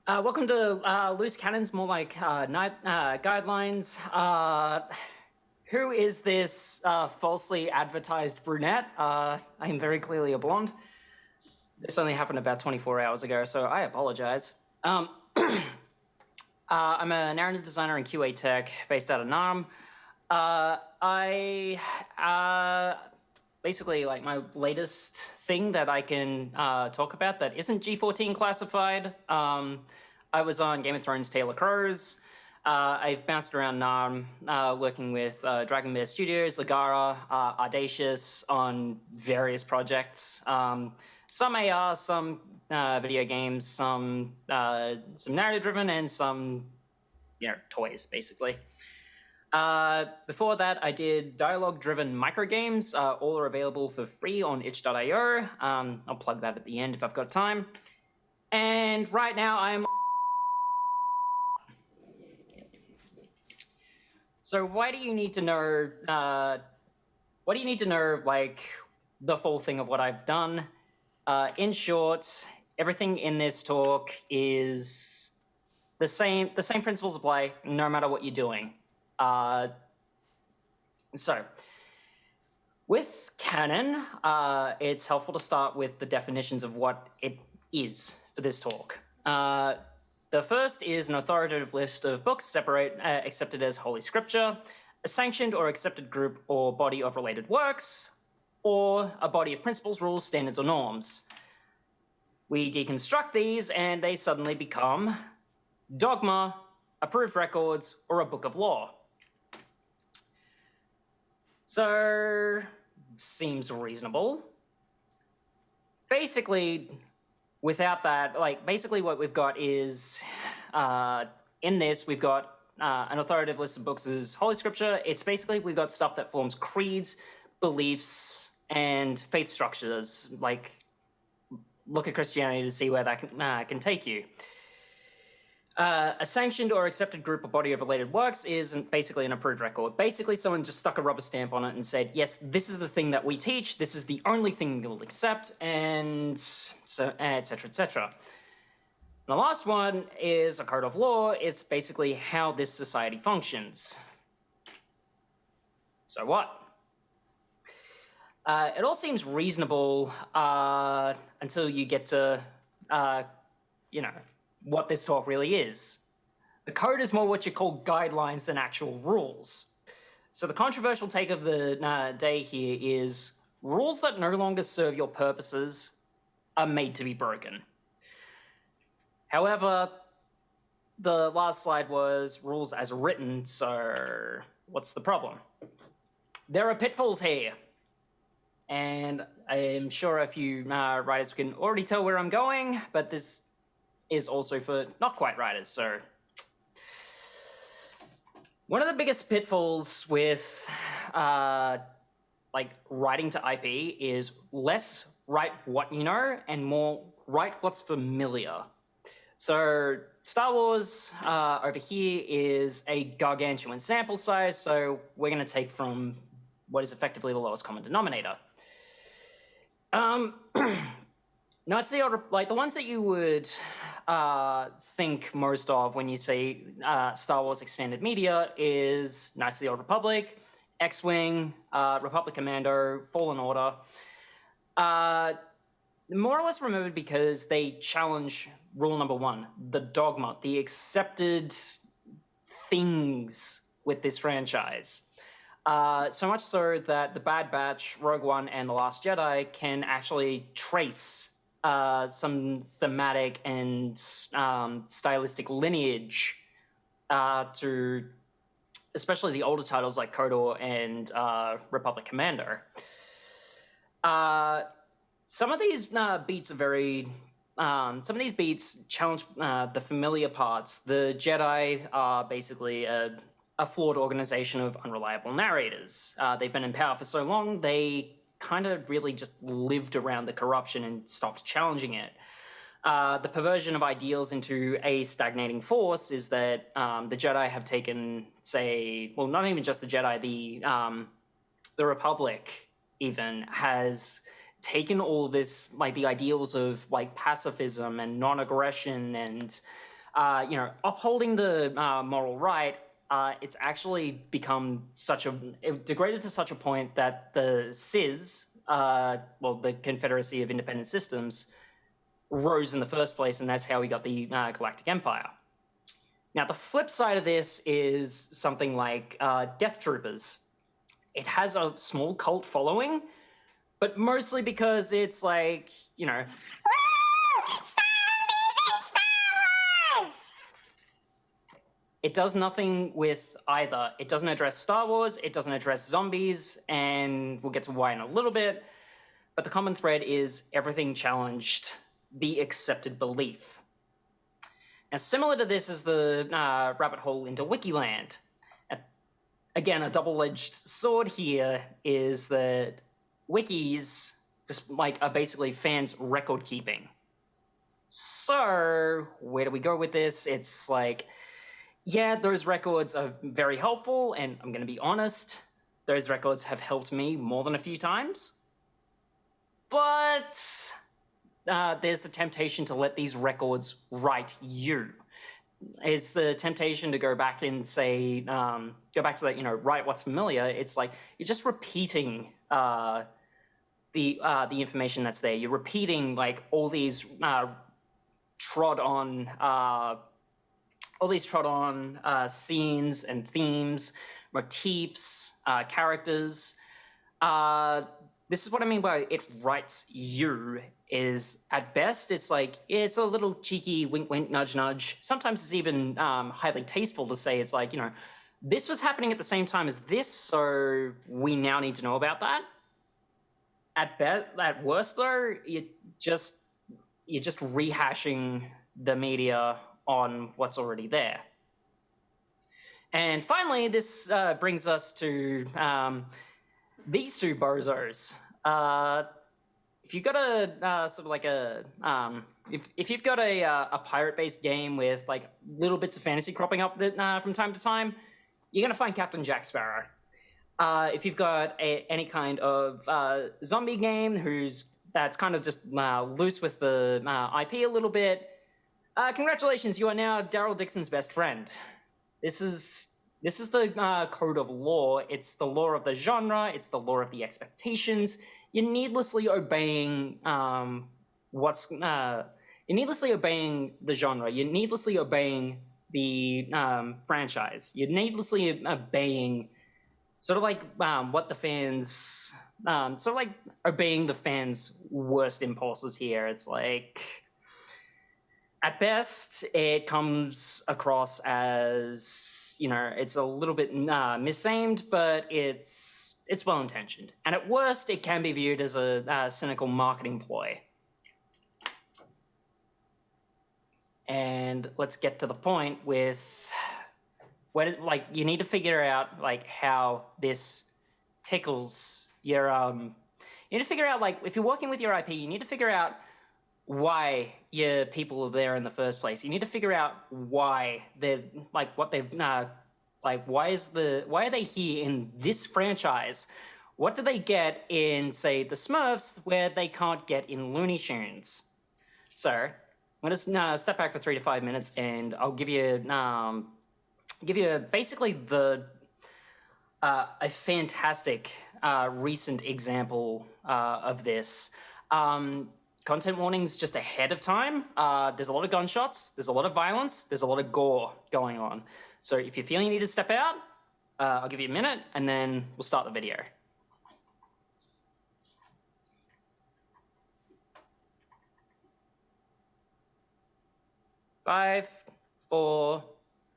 Welcome to Loose Cannons, more like night guidelines. Who is this falsely advertised brunette? I am very clearly a blonde. This only happened about 24 hours ago, so I apologize. I'm a narrative designer in QA tech based out of Narr. Basically, like, my latest thing that I can talk about that isn't G14 classified. I was on Game of Thrones Taylor Crows. I've bounced around Narr, working with Dragon Bear Studios, Ligara, Audacious on various projects. Some AR, some video games, some narrative-driven, and some, toys, basically. Before that, I did dialogue-driven microgames. All are available for free on itch.io. I'll plug that at the end if I've got time. And right now, I'm... So why do you need to know... what do you need to know, like, the full thing of what I've done? In short, everything in this talk is the same principles apply no matter what you're doing. So, with canon, it's helpful to start with the definitions of what it is for this talk. The first is an authoritative list of books accepted as Holy Scripture, a sanctioned or accepted group or body of related works, or a body of principles, rules, standards, or norms. We deconstruct these and they suddenly become dogma, approved records, or a book of law. So, seems reasonable. Basically, without that, basically what we've got is, in this, we've got an authoritative list of books as Holy Scripture. It's basically, we've got stuff that forms creeds, beliefs, and faith structures. Like, look at Christianity to see where that can take you. A sanctioned or accepted group or body of related works is basically an approved record. Basically, someone just stuck a rubber stamp on it and said, yes, this is the thing that we teach, this is the only thing we will accept, and so, et cetera, et cetera. The last one is a code of law. It's basically how this society functions. So what? It all seems reasonable until you get to, what this talk really is. The code is more what you call guidelines than actual rules. So the controversial take of the day here is rules that no longer serve your purposes are made to be broken. However, the last slide was rules as written, so what's the problem? There are pitfalls here. And I'm sure a few writers can already tell where I'm going, but this is also for not quite writers, so. One of the biggest pitfalls with writing to IP is less write what you know and more write what's familiar. So Star Wars over here is a gargantuan sample size, so we're going to take from what is effectively the lowest common denominator. Knights of the Old, the ones that you would think most of when you say Star Wars expanded media is Knights of the Old Republic, X-Wing, Republic Commando, Fallen Order. More or less remembered because they challenge rule number one, the dogma, the accepted things with this franchise. So much so that The Bad Batch, Rogue One, and The Last Jedi can actually trace some thematic and stylistic lineage to especially the older titles like KOTOR and Republic Commando. Some of these beats are very... some of these beats challenge the familiar parts. The Jedi are basically a flawed organization of unreliable narrators. They've been in power for so long, they kind of really just lived around the corruption and stopped challenging it. The perversion of ideals into a stagnating force is that the Jedi have taken, say, well, not even just the Jedi, the Republic even has taken all this, the ideals of pacifism and non-aggression and you know, upholding the moral right, it's actually become degraded to such a point that the CIS, well, the Confederacy of Independent Systems, rose in the first place, and that's how we got the Galactic Empire. Now, the flip side of this is something like Death Troopers. It has a small cult following, but mostly because it's like, you know, it does nothing with either. It doesn't address Star Wars, it doesn't address zombies, and we'll get to why in a little bit. But the common thread is everything challenged the accepted belief. Now, similar to this is the rabbit hole into Wikiland. Again, a double-edged sword here is that wikis just like are basically fans' record keeping. So where do we go with this? It's like, yeah, those records are very helpful, and I'm going to be honest, those records have helped me more than a few times. But there's the temptation to let these records write you. It's the temptation to go back and say, go back to that, you know, write what's familiar. It's like you're just repeating the information that's there. You're repeating like all these trod on scenes and themes, motifs, characters. This is what I mean by it writes you. Is at best, it's like, it's a little cheeky wink, wink, nudge, nudge. Sometimes it's even highly tasteful to say, it's like, you know, this was happening at the same time as this, so we now need to know about that. At worst, though, you're just rehashing the media on what's already there. And finally, this brings us to these two bozos. If you've got a sort of like a if you've got a pirate-based game with like little bits of fantasy cropping up that, from time to time, you're gonna find Captain Jack Sparrow. If you've got any kind of zombie game that's kind of just loose with the IP a little bit, congratulations, you are now Daryl Dixon's best friend. This is the code of law. It's the law of the genre. It's the law of the expectations. You're needlessly obeying you're needlessly obeying the genre. You're needlessly obeying the franchise. You're needlessly obeying sort of like what the fans, sort of like obeying the fans' worst impulses here. It's like, at best, it comes across as, you know, it's a little bit misaimed, but it's well-intentioned. And at worst, it can be viewed as a cynical marketing ploy. And let's get to the point with where, like, you need to figure out like how this tickles your you need to figure out, like, if you're working with your IP, you need to figure out why your people are there in the first place. You need to figure out why they're like what they've like why are they here in this franchise? What do they get in, say, the Smurfs where they can't get in Looney Tunes? So I'm gonna step back for 3 to 5 minutes, and I'll give you basically a fantastic recent example of this. Content warnings just ahead of time. There's a lot of gunshots, there's a lot of violence, there's a lot of gore going on. So if you're feeling you need to step out, I'll give you a minute, and then we'll start the video. 5, 4,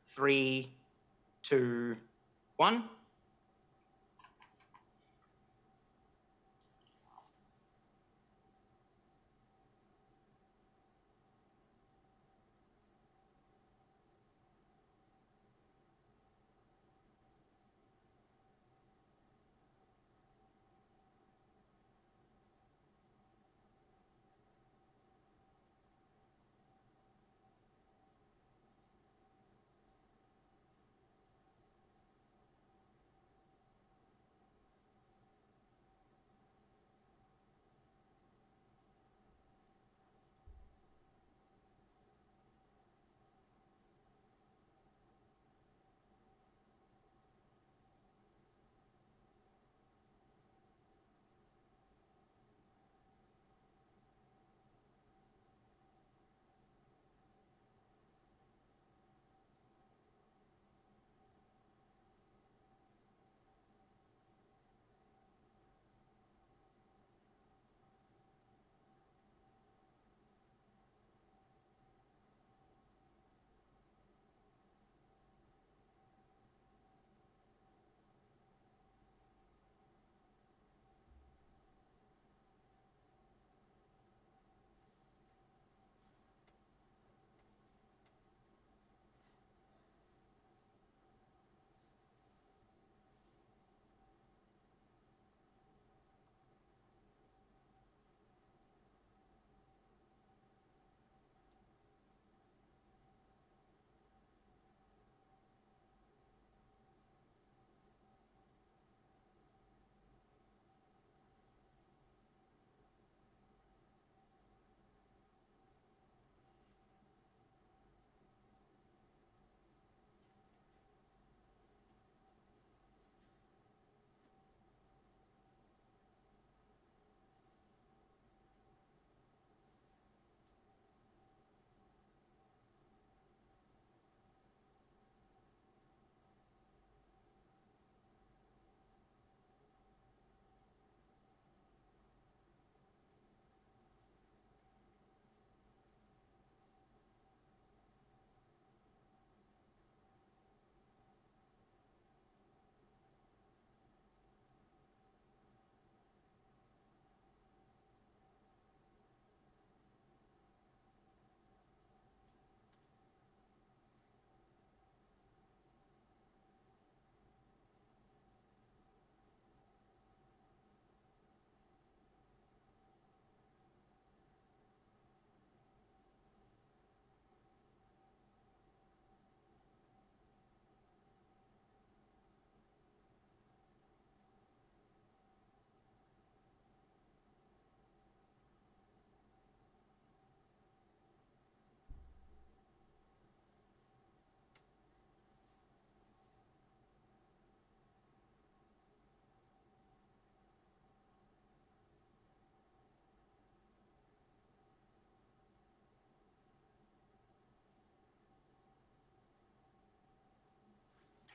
3, 2, 1.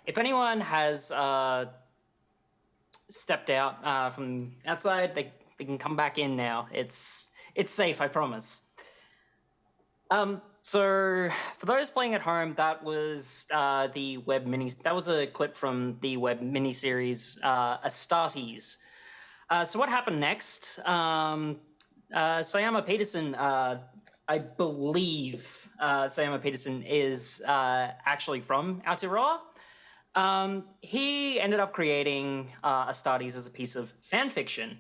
if anyone has stepped out from outside, they can come back in now. It's safe, I promise. So for those playing at home, that was the web mini. That was a clip from the web miniseries ASTARTES. So what happened next? Sayama Peterson, I believe Sayama Peterson is actually from Aotearoa. He ended up creating ASTARTES as a piece of fan fiction.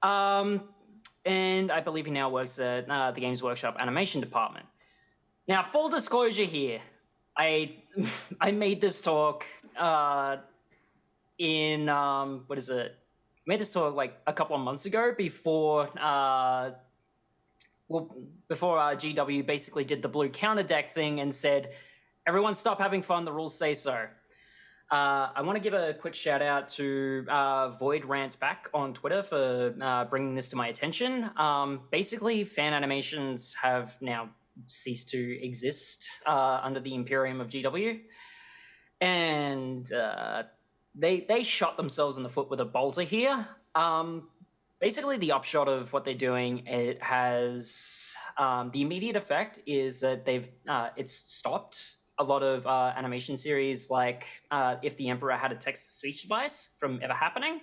And I believe he now works at the Games Workshop animation department. Now, full disclosure here, I made this talk in, what is it? I made this talk like a couple of months ago before, before GW basically did the blue counter deck thing and said, everyone stop having fun, the rules say so. I want to give a quick shout out to Void Rants Back on Twitter for bringing this to my attention. Basically, fan animations have now ceased to exist under the Imperium of GW. And they shot themselves in the foot with a bolter here. Basically, the upshot of what they're doing, it has the immediate effect is that it's stopped a lot of animation series, like If the Emperor Had a Text-to-Speech Device, from ever happening.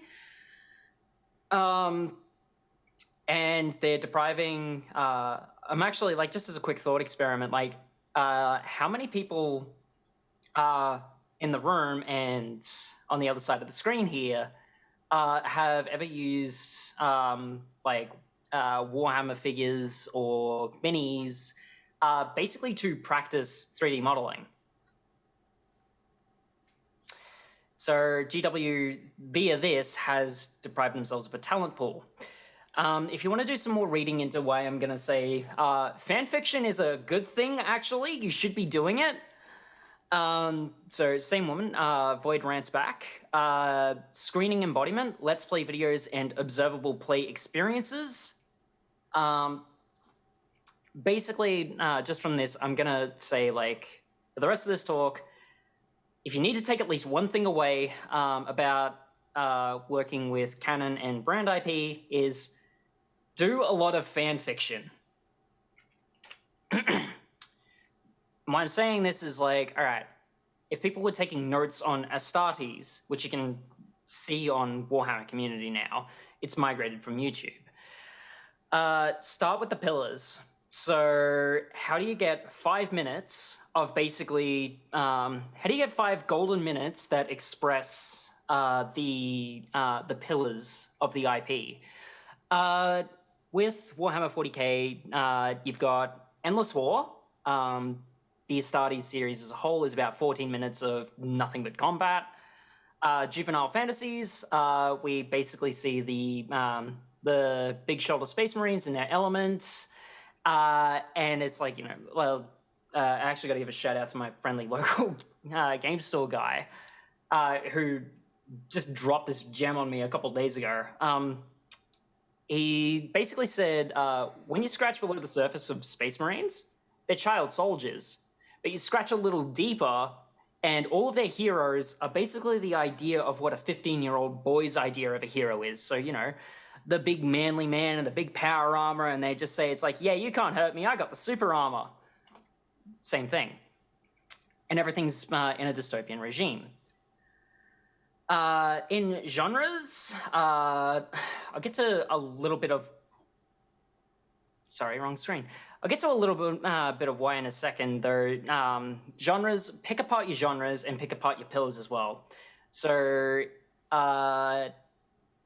And they're depriving, I'm actually, like, just as a quick thought experiment, like, how many people in the room and on the other side of the screen here have ever used, like, Warhammer figures or minis basically to practice 3D modeling? So GW, via this, has deprived themselves of a talent pool. If you want to do some more reading into why I'm going to say fan fiction is a good thing, actually, you should be doing it. So same woman, Void Rants Back. Screening embodiment, let's play videos and observable play experiences. Basically, just from this, I'm going to say, like, for the rest of this talk, if you need to take at least one thing away about working with canon and brand IP is do a lot of fan fiction. Why I'm saying this is like, all right, if people were taking notes on ASTARTES, which you can see on Warhammer Community now, it's migrated from YouTube. Start with the pillars. So how do you get 5 minutes of basically, how do you get 5 golden minutes that express the pillars of the IP? With Warhammer 40k, you've got Endless War. The ASTARTES series as a whole is about 14 minutes of nothing but combat. Juvenile fantasies, we basically see the big shoulder space marines and their elements. And it's like, you know, well, I actually got to give a shout out to my friendly local game store guy who just dropped this gem on me a couple of days ago. He basically said, when you scratch below the surface of Space Marines, they're child soldiers. But you scratch a little deeper, and all of their heroes are basically the idea of what a 15-year-old boy's idea of a hero is. So, you know, the big manly man and the big power armor, and they just say, it's like, yeah, you can't hurt me, I got the super armor. Same thing. And everything's in a dystopian regime. In genres, I'll get to a little bit of... Sorry, wrong screen. I'll get to a little bit of why in a second, though. Genres, pick apart your genres and pick apart your pillars as well. So,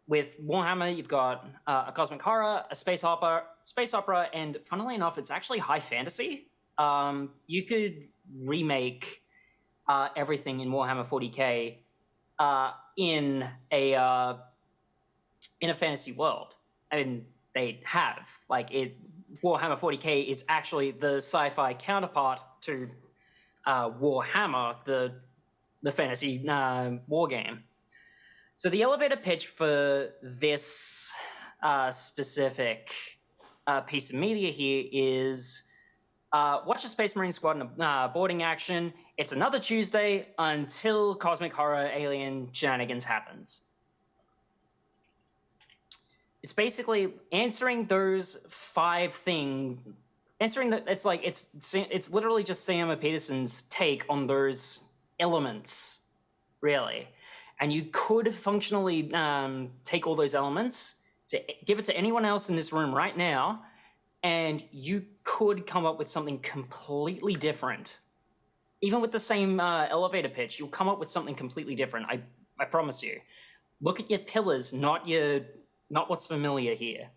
with Warhammer, you've got a cosmic horror, a space opera, and funnily enough, it's actually high fantasy. You could remake everything in Warhammer 40k in a fantasy world. I mean, they have. Like, Warhammer 40k is actually the sci-fi counterpart to Warhammer, the fantasy war game. So the elevator pitch for this specific piece of media here is Watch the Space Marine Squad boarding action. It's another Tuesday until cosmic horror alien shenanigans happens. It's basically answering those 5 things. Answering that, it's literally just Sam Peterson's take on those elements, really. And you could functionally take all those elements to give it to anyone else in this room right now, and you could come up with something completely different. Even with the same elevator pitch, you'll come up with something completely different. I promise you. Look at your pillars, not what's familiar here.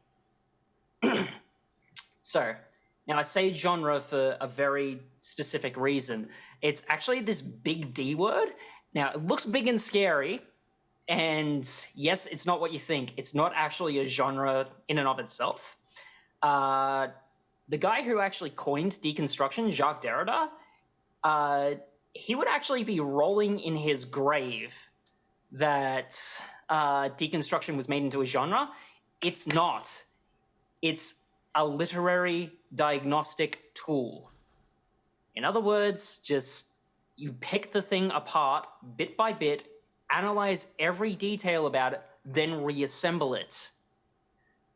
So, now I say genre for a very specific reason. It's actually this big D word. Now, it looks big and scary, and yes, it's not what you think. It's not actually a genre in and of itself. The guy who actually coined deconstruction, Jacques Derrida, he would actually be rolling in his grave that deconstruction was made into a genre. It's not. It's a literary diagnostic tool. In other words, just you pick the thing apart bit by bit, analyze every detail about it, then reassemble it.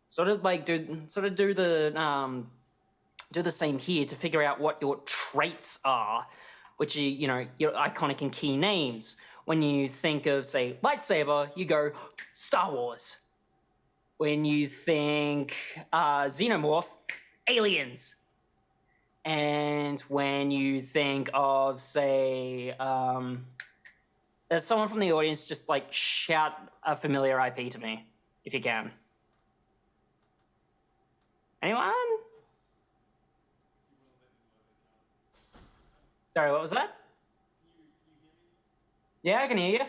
Sort of do the same here to figure out what your traits are, which are, your iconic and key names. When you think of, say, lightsaber, you go Star Wars. When you think xenomorph, aliens. And when you think of, say, there's someone from the audience, just shout a familiar IP to me, if you can. Anyone? Sorry, what was that? Yeah, I can hear you.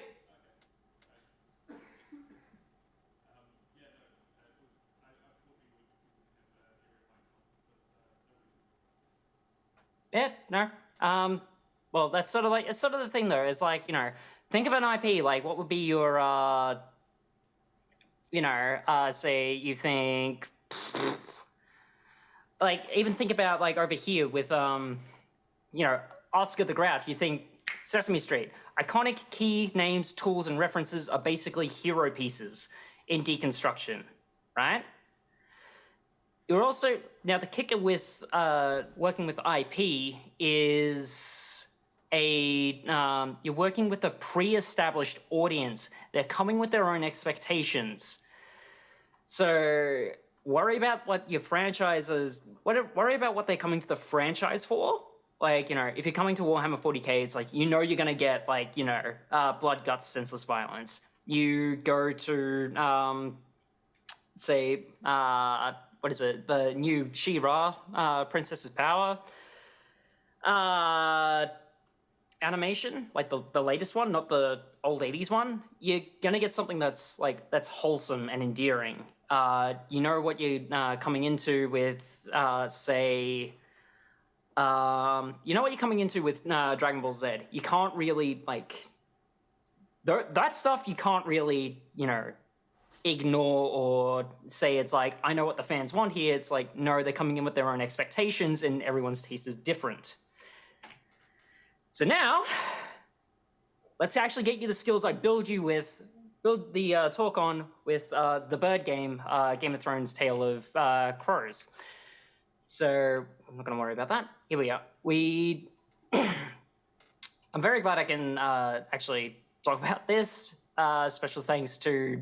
Yeah, no. Well, that's sort of the thing though. It's think of an IP. What would be your, say you think, even think about over here with, Oscar the Grouch. You think Sesame Street. Iconic key names, tools, and references are basically hero pieces in deconstruction, right? You're also, now the kicker with working with IP is you're working with a pre-established audience. They're coming with their own expectations. So worry about what your franchises, worry about what they're coming to the franchise for. If you're coming to Warhammer 40k, it's you're gonna get blood, guts, senseless violence. You go to, say, what is it? The new She-Ra, Princess's Power animation, the latest one, not the old 80s one. You're gonna get something that's wholesome and endearing. You know what you're coming into with, say, you know what you're coming into with Dragon Ball Z. You can't really that stuff. You can't really ignore or say it's I know what the fans want here. It's no, they're coming in with their own expectations, and everyone's taste is different. So now, let's actually get you the skills I build the talk on with the bird game, Game of Thrones Tale of Crows. So I'm not going to worry about that. Here we are. I'm very glad I can actually talk about this. Special thanks to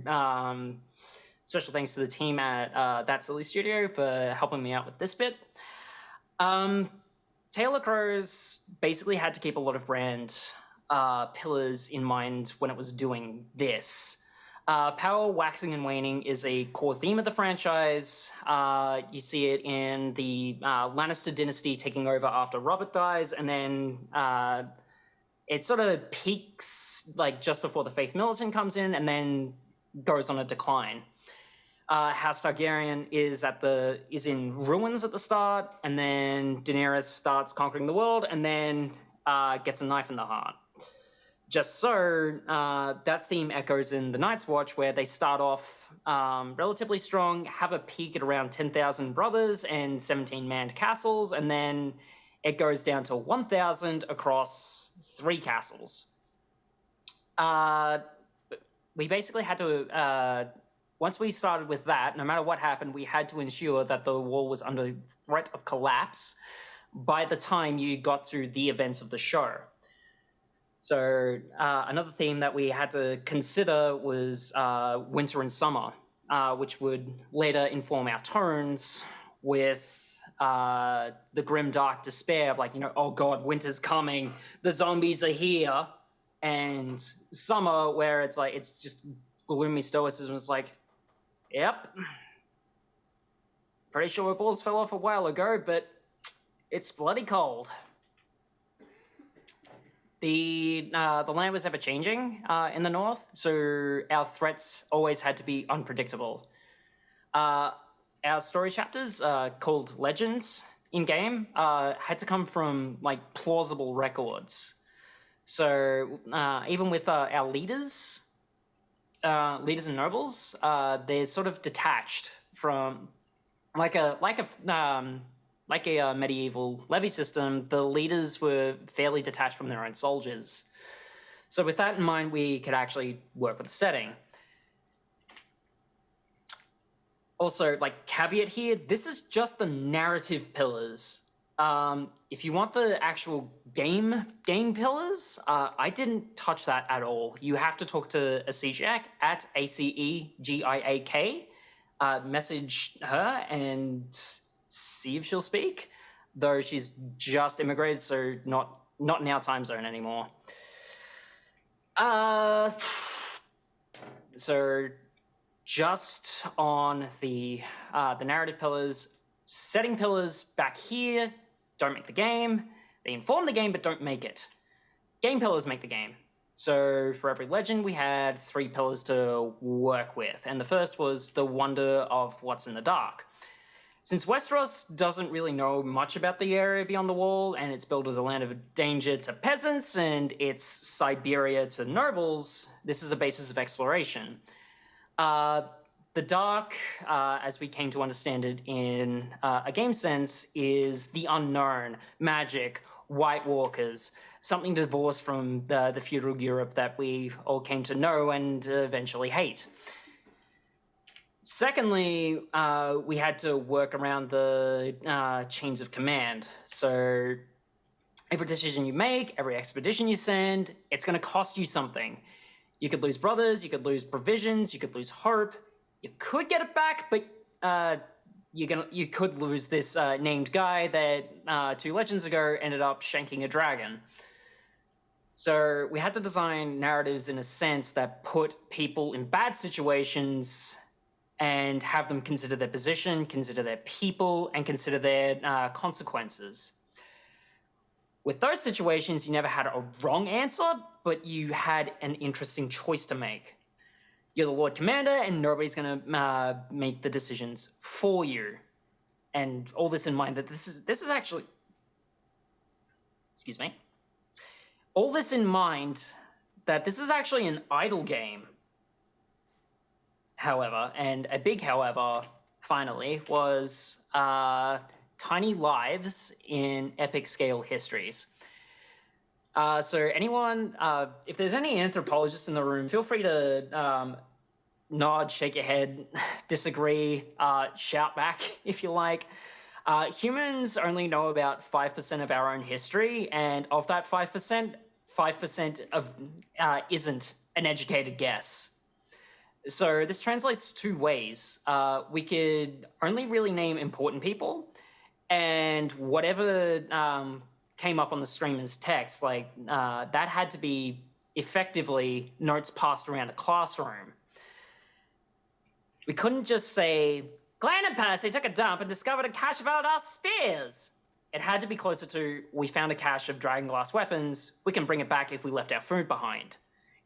the team at That Silly Studio for helping me out with this bit. Tale of Crows basically had to keep a lot of brand pillars in mind when it was doing this. Power waxing and waning is a core theme of the franchise. You see it in the Lannister dynasty taking over after Robert dies, and then it sort of peaks just before the Faith Militant comes in, and then goes on a decline. House Targaryen is in ruins at the start, and then Daenerys starts conquering the world, and then gets a knife in the heart. Just so, that theme echoes in the Night's Watch, where they start off relatively strong, have a peak at around 10,000 brothers and 17 manned castles, and then it goes down to 1,000 across 3 castles. We basically had to, once we started with that, no matter what happened, we had to ensure that the wall was under threat of collapse by the time you got to the events of the show. So another theme that we had to consider was winter and summer, which would later inform our tones with the grim, dark despair of like, oh God, winter's coming, the zombies are here. And summer, where it's like, it's just gloomy stoicism. It's like, yep, pretty sure our balls fell off a while ago, but it's bloody cold. The land was ever changing in the north, so our threats always had to be unpredictable. Our story chapters, called Legends in game, had to come from like plausible records. So even with our leaders and nobles, they're sort of detached from like a medieval levy system. The leaders were fairly detached from their own soldiers. So with that in mind, we could actually work with the setting. Also, like, caveat here, this is just the narrative pillars. If you want the actual game pillars, I didn't touch that at all. You have to talk to Acegiak at ACEGIAK, message her and see if she'll speak, though she's just immigrated, so not in our time zone anymore. So just on the narrative pillars, setting pillars back here don't make the game. They inform the game but don't make it. Game pillars make the game. So for every legend, we had 3 pillars to work with, and the first was the wonder of what's in the dark. Since Westeros doesn't really know much about the area beyond the wall, and it's billed as a land of danger to peasants, and it's Siberia to nobles, this is a basis of exploration. The dark, as we came to understand it in a game sense, is the unknown, magic, White Walkers, something divorced from the feudal Europe that we all came to know and eventually hate. Secondly, we had to work around the chains of command. So every decision you make, every expedition you send, it's going to cost you something. You could lose brothers, you could lose provisions, you could lose hope. You could get it back, but you could lose this named guy that 2 legends ago ended up shanking a dragon. So we had to design narratives in a sense that put people in bad situations and have them consider their position, consider their people, and consider their consequences. With those situations, you never had a wrong answer, but you had an interesting choice to make. You're the Lord Commander, and nobody's going to make the decisions for you. And all this in mind that this is actually... Excuse me. All this in mind that this is actually an idle game. However, and a big however, finally, was tiny lives in epic scale histories. So anyone, if there's any anthropologists in the room, feel free to nod, shake your head, disagree, shout back if you like. Humans only know about 5% of our own history, and of that 5%, 5% of isn't an educated guess. So this translates 2 ways. We could only really name important people, and whatever came up on the stream as text, like that had to be effectively notes passed around a classroom. We couldn't just say, Glenn and Percy took a dump and discovered a cache of Eldar spears. It had to be closer to, we found a cache of dragonglass weapons, we can bring it back if we left our food behind.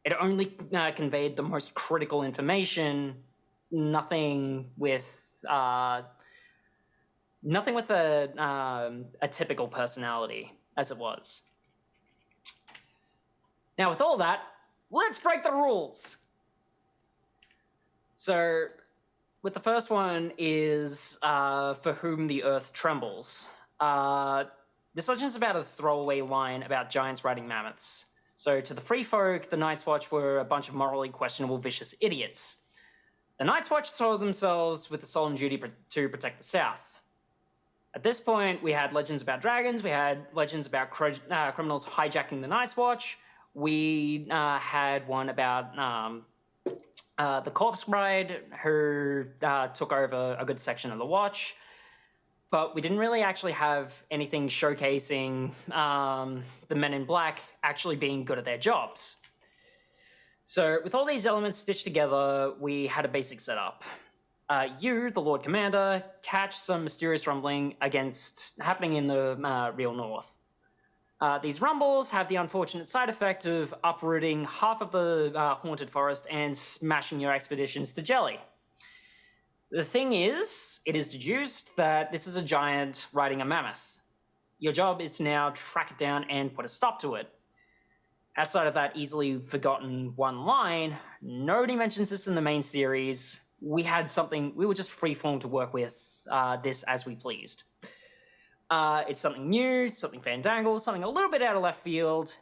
It only conveyed the most critical information, nothing with a typical personality, as it was. Now, with all that, let's break the rules. So, with the first one is For Whom the Earth Trembles. This legend is about a throwaway line about giants riding mammoths. So, to the free folk, the Night's Watch were a bunch of morally questionable, vicious idiots. The Night's Watch saw themselves with the solemn duty to protect the South. At this point, we had legends about dragons, we had legends about criminals hijacking the Night's Watch, we had one about the Corpse Bride, who took over a good section of the Watch, but we didn't really actually have anything showcasing the Men in Black actually being good at their jobs. So with all these elements stitched together, we had a basic setup. You, the Lord Commander, catch some mysterious rumbling happening in the real north. These rumbles have the unfortunate side effect of uprooting half of the haunted forest and smashing your expeditions to jelly. The thing is, it is deduced that this is a giant riding a mammoth. Your job is to now track it down and put a stop to it. Outside of that easily forgotten one line, nobody mentions this in the main series. We were just freeform to work with this as we pleased. It's something new, something fandangled, something a little bit out of left field,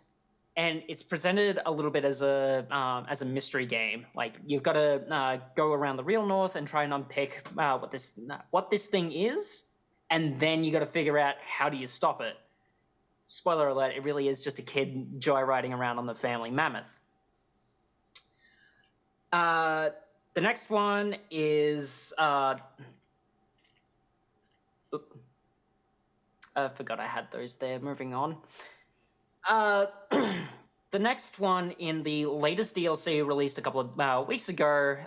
and it's presented a little bit as a mystery game. Like, you've got to go around the real north and try and unpick what this thing is, and then you got to figure out how do you stop it. Spoiler alert, it really is just a kid joyriding around on the family mammoth. The next one is... I forgot I had those there. Moving on. The next one in the latest DLC released a couple of weeks ago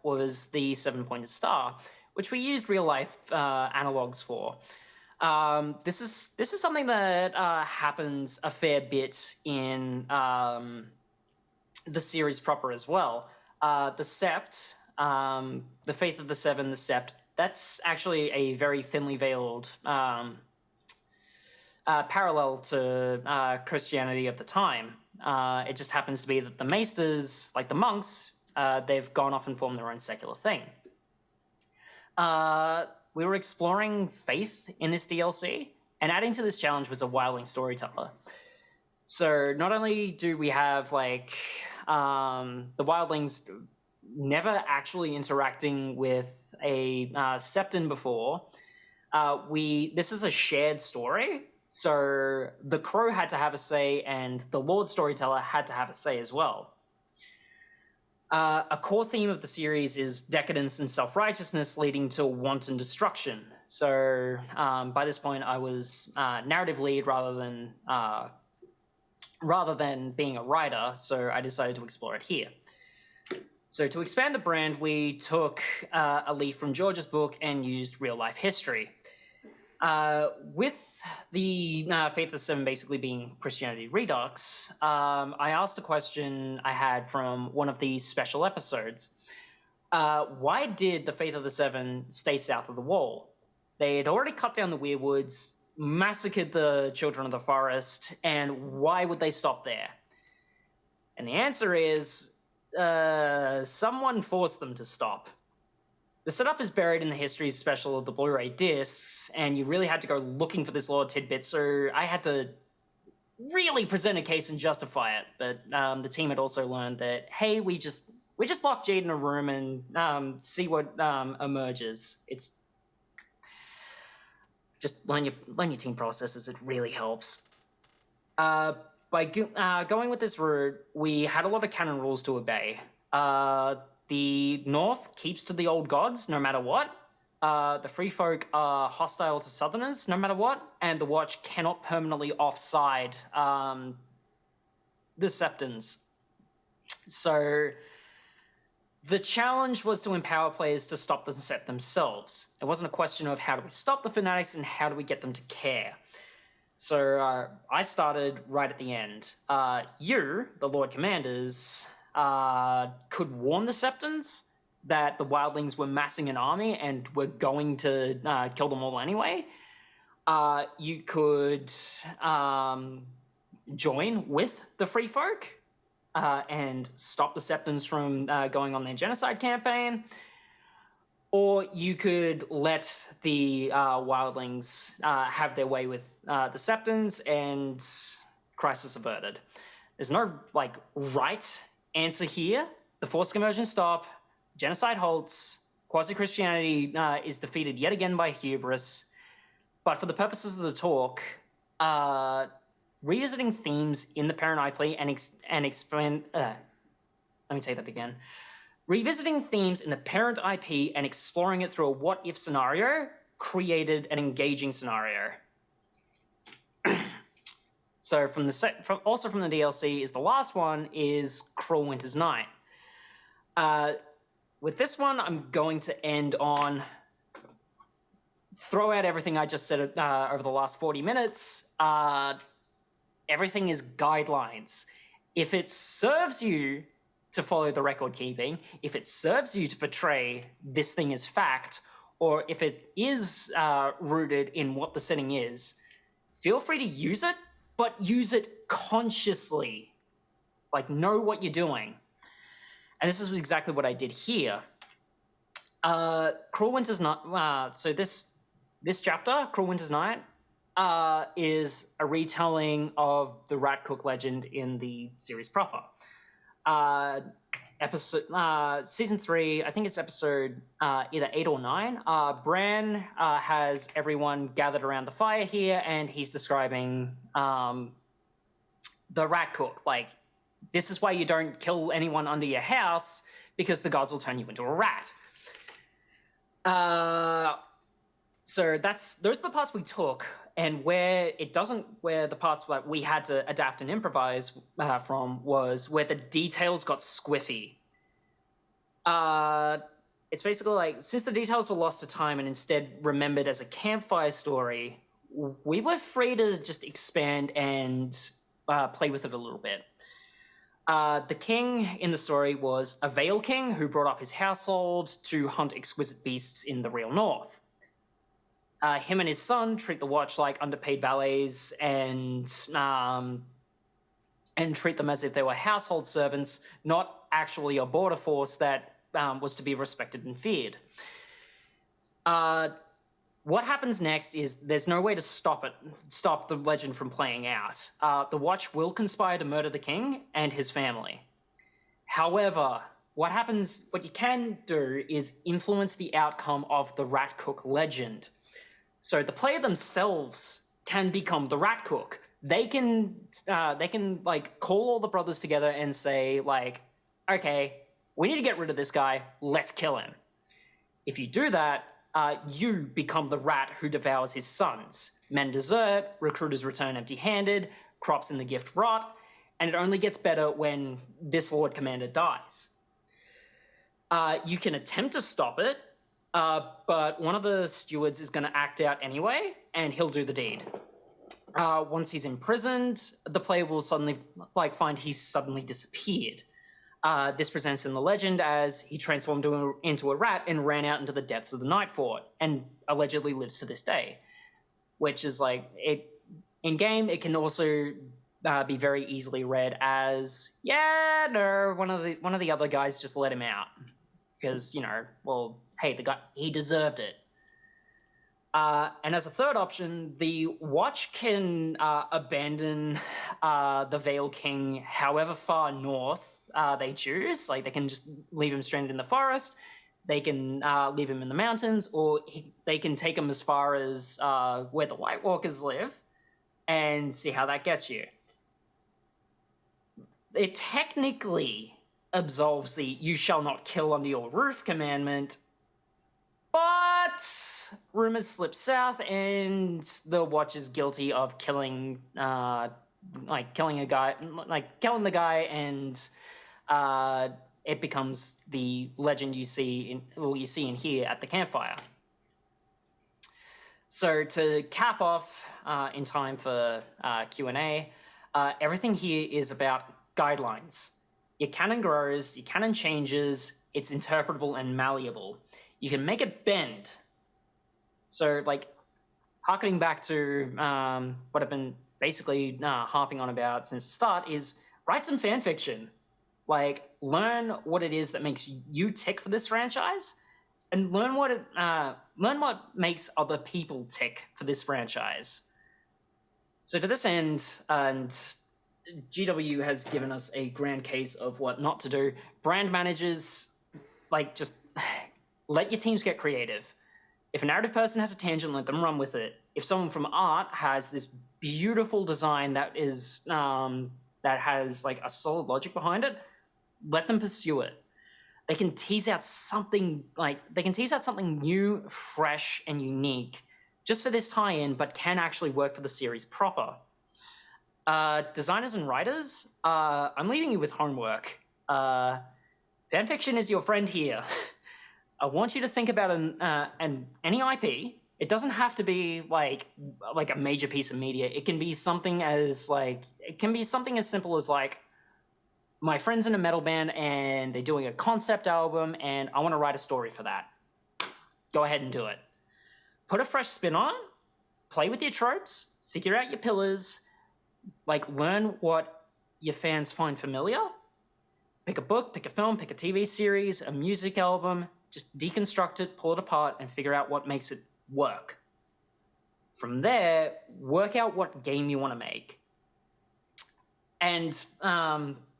was the 7-pointed star, which we used real-life analogs for. This is something that happens a fair bit in the series proper as well. The Sept, the Faith of the Seven, the Sept, that's actually a very thinly veiled parallel to Christianity of the time. It just happens to be that the maesters, like the monks, they've gone off and formed their own secular thing. We were exploring faith in this DLC, and adding to this challenge was a wildling storyteller. So not only do we have the wildlings never actually interacting with a septon before, this is a shared story. So the crow had to have a say, and the Lord Storyteller had to have a say as well. A core theme of the series is decadence and self-righteousness leading to wanton destruction. So by this point, I was narrative lead rather than being a writer, so I decided to explore it here. So to expand the brand, we took a leaf from George's book and used real-life history. With the Faith of the Seven basically being Christianity Redux, I asked a question I had from one of these special episodes. Why did the Faith of the Seven stay south of the Wall? They had already cut down the Weirwoods, massacred the children of the forest, and why would they stop there? And the answer is, someone forced them to stop. The setup is buried in the Histories special of the Blu-ray discs, and you really had to go looking for this lore tidbit, so I had to really present a case and justify it. But the team had also learned that, hey, we just lock Jade in a room and see what emerges. It's just learn your team processes. It really helps. By going with this route, we had a lot of canon rules to obey. The North keeps to the old gods, no matter what. The Free Folk are hostile to Southerners, no matter what. And the Watch cannot permanently offside the Septons. So the challenge was to empower players to stop the Sept themselves. It wasn't a question of how do we stop the fanatics and how do we get them to care. So I started right at the end. You, the Lord Commanders, could warn the Septons that the wildlings were massing an army and were going to kill them all anyway. You could join with the Free Folk and stop the Septons from going on their genocide campaign, or you could let the wildlings have their way with the Septons and crisis averted. There's no like right answer here. The forced conversion stop, genocide halts, quasi-Christianity is defeated yet again by hubris. But for the purposes of the talk, revisiting themes in the parent IP and expand. Let me say that again. Revisiting themes in the parent IP and exploring it through a what-if scenario created an engaging scenario. So from the also from the DLC is the last one is Cruel Winter's Night. With this one, I'm going to end on throw out everything I just said over the last 40 minutes. Everything is guidelines. If it serves you to follow the record keeping, if it serves you to portray this thing as fact, or if it is rooted in what the setting is, feel free to use it, but use it consciously. Like, know what you're doing. And this is exactly what I did here. Cruel Winter's Night, so this chapter, Cruel Winter's Night, is a retelling of the Rat Cook legend in the series proper. Season 3, I think it's episode either 8 or 9. Bran has everyone gathered around the fire here, and he's describing the Rat Cook. Like, this is why you don't kill anyone under your house, because the gods will turn you into a rat. So those are the parts we took, and where the parts that we had to adapt and improvise from was where the details got squiffy. It's basically like, since the details were lost to time and instead remembered as a campfire story, we were free to just expand and play with it a little bit. The king in the story was a Vale king who brought up his household to hunt exquisite beasts in the real north. Him and his son treat the Watch like underpaid valets and treat them as if they were household servants, not actually a border force that was to be respected and feared. What happens next is there's no way to stop the legend from playing out. The Watch will conspire to murder the king and his family. However, what you can do is influence the outcome of the Rat Cook legend. So the player themselves can become the Rat Cook. They can like call all the brothers together and say like, okay, we need to get rid of this guy. Let's kill him. If you do that, you become the rat who devours his sons. Men desert, recruiters return empty-handed, crops in the gift rot, and it only gets better when this Lord Commander dies. You can attempt to stop it, but one of the stewards is going to act out anyway, and he'll do the deed. Once he's imprisoned, the player will suddenly find he's suddenly disappeared. This presents in the legend as he transformed into a rat and ran out into the depths of the Night Fort, and allegedly lives to this day. Which is like, in game, it can also be very easily read as, yeah, no, one of the other guys just let him out. Because, well, hey, the guy, he deserved it. And as a third option, the Watch can abandon the Vale King however far north they choose. Like, they can just leave him stranded in the forest, they can leave him in the mountains, or they can take him as far as where the White Walkers live and see how that gets you. It technically absolves the "you shall not kill under your roof" commandment, but rumors slip south and the Watch is guilty of killing the guy, and it becomes the legend you see and hear at the campfire. So to cap off in time for Q&A, everything here is about guidelines. Your canon grows, your canon changes, it's interpretable and malleable. You can make it bend. So, like, harkening back to what I've been basically harping on about since the start is write some fan fiction. Like, learn what it is that makes you tick for this franchise, and learn what makes other people tick for this franchise. So to this end, and GW has given us a grand case of what not to do. Brand managers, like, just let your teams get creative. If a narrative person has a tangent, let them run with it. If someone from art has this beautiful design that is that has like a solid logic behind it, let them pursue it. They can tease out something new, fresh, and unique just for this tie-in, but can actually work for the series proper. Designers and writers, I'm leaving you with homework. Fanfiction is your friend here. I want you to think about any IP. It doesn't have to be like a major piece of media. It can be something as simple as like, my friend's in a metal band and they're doing a concept album and I want to write a story for that. Go ahead and do it. Put a fresh spin on it, play with your tropes, figure out your pillars, like learn what your fans find familiar. Pick a book, pick a film, pick a TV series, a music album, just deconstruct it, pull it apart, and figure out what makes it work. From there, work out what game you want to make. And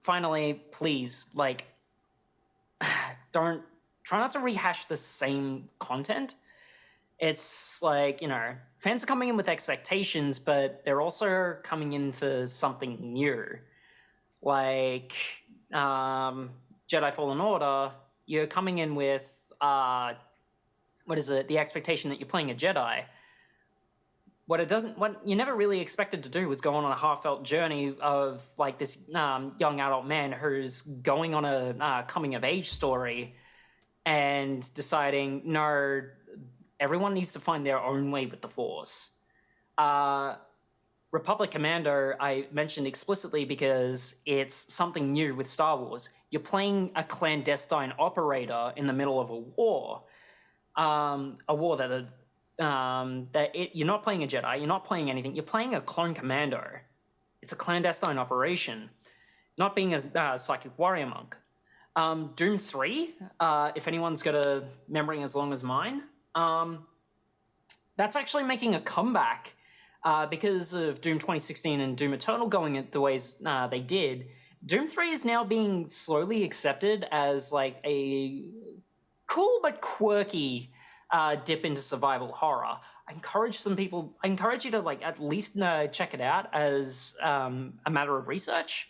finally, please, like, try not to rehash the same content. It's like, fans are coming in with expectations, but they're also coming in for something new. Like, Jedi Fallen Order, you're coming in with, the expectation that you're playing a Jedi. What you never really expected to do was go on a heartfelt journey of like this young adult man who's going on a coming of age story and deciding, no, everyone needs to find their own way with the Force. Republic Commando, I mentioned explicitly because it's something new with Star Wars. You're playing a clandestine operator in the middle of a war. A war that you're not playing a Jedi, you're not playing anything, you're playing a clone commando. It's a clandestine operation, not being a psychic warrior monk. Doom 3, if anyone's got a memory as long as mine, that's actually making a comeback because of Doom 2016 and Doom Eternal going the ways they did. Doom 3 is now being slowly accepted as like a cool but quirky dip into survival horror. I encourage you to like at least check it out as a matter of research.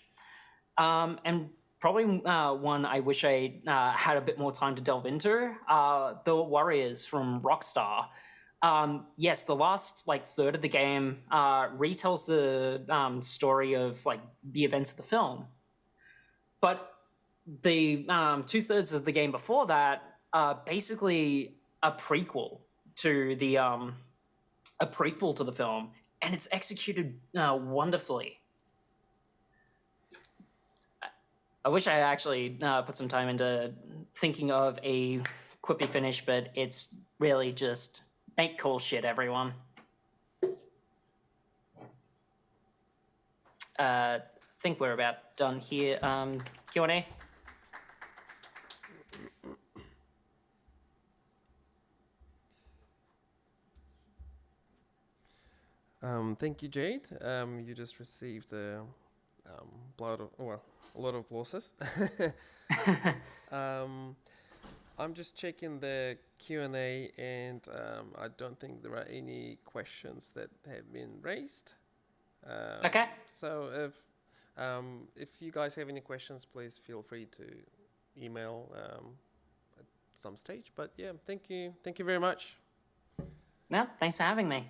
And probably one I wish I had a bit more time to delve into, The Warriors from Rockstar. Yes, the last like third of the game retells the story of like the events of the film. But the 2/3 of the game before that are basically a prequel to the film, and it's executed wonderfully. I wish I actually put some time into thinking of a quippy finish, but it's really just make cool shit, everyone. I think we're about done here. Q&A? Thank you, Jade. You just received a lot of applauses. I'm just checking the Q&A, and I don't think there are any questions that have been raised. Okay. So if you guys have any questions, please feel free to email at some stage. But yeah, thank you very much. No, thanks for having me.